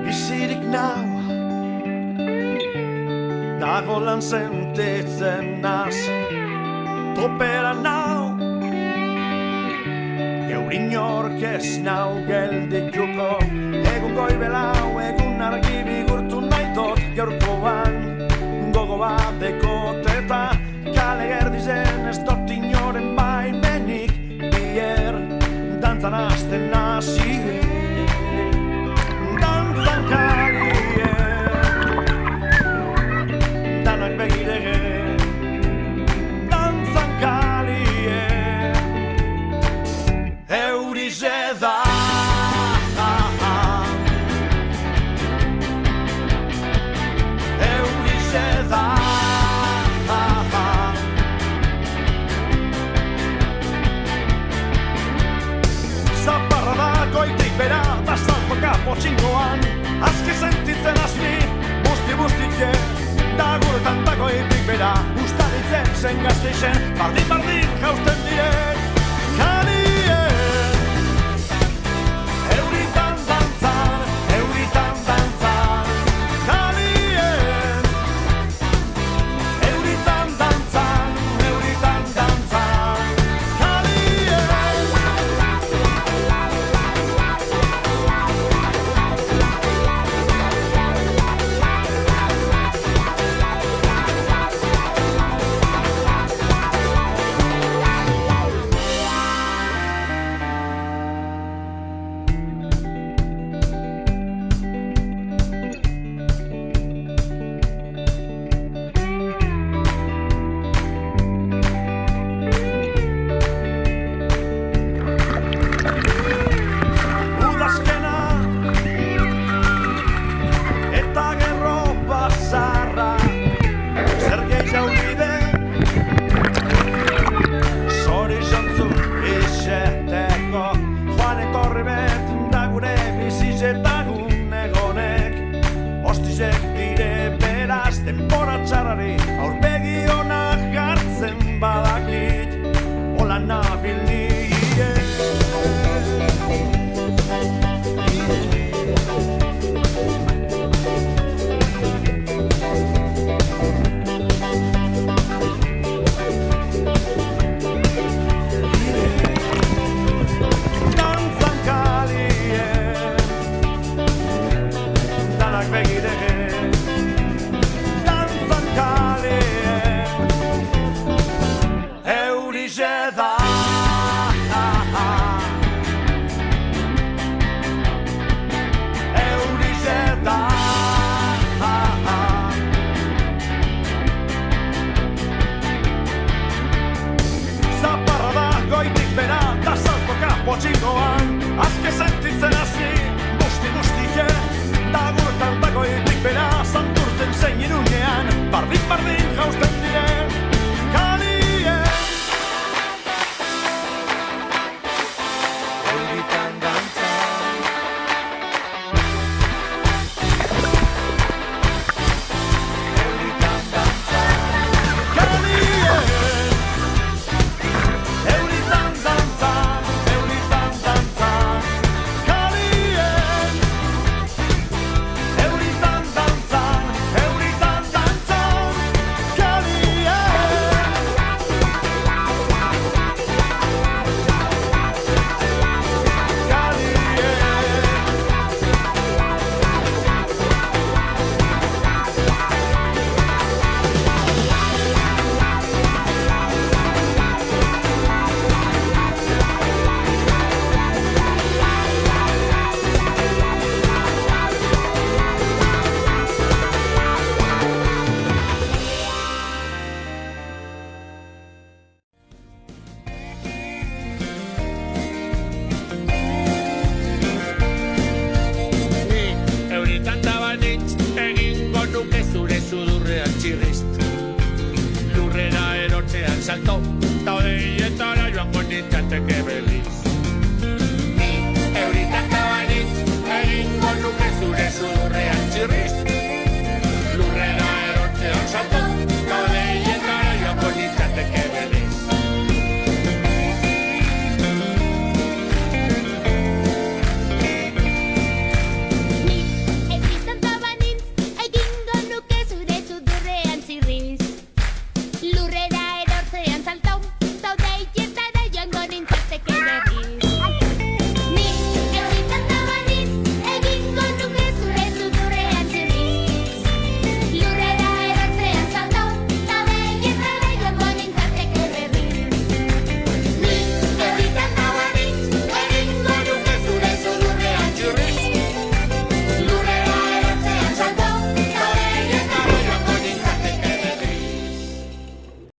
Bizirik nau dagolan sentitzen naz, topera nau geurin ez nau geldituko, egun goibelau egun argi bigurtu nahitot gaurkoan gogo bat dekoteta, kale gerdizen ez dut inoren baimenik, bier dantzan azten nazi, dantzan kalien, danak begirege, dantzan kalien, eurize da. Bera, da saltoka potxingoan, azke sentitzen azmi, busti-bustike, da guretan dagoetik bera, ustaritzen zen gazteixen, bardin-bardin jausten diren, kalien, euritan dantzan, kalien, euritan dantzan, denbora txarrari aurpegi honak hartzen badakit, hola nabil nire. Dantzan kalien, danak begirege, potxingoan, azke sentitzen hazi, busti-bustike, da guretan dagoetik bera, santurtzen zein irunean, bardin-bardin jausten diren, kalien. Euritan dantzan, euritan dantzan, kalien. Lurrera erotzean salto, ta odeietara joango nintzateke berri.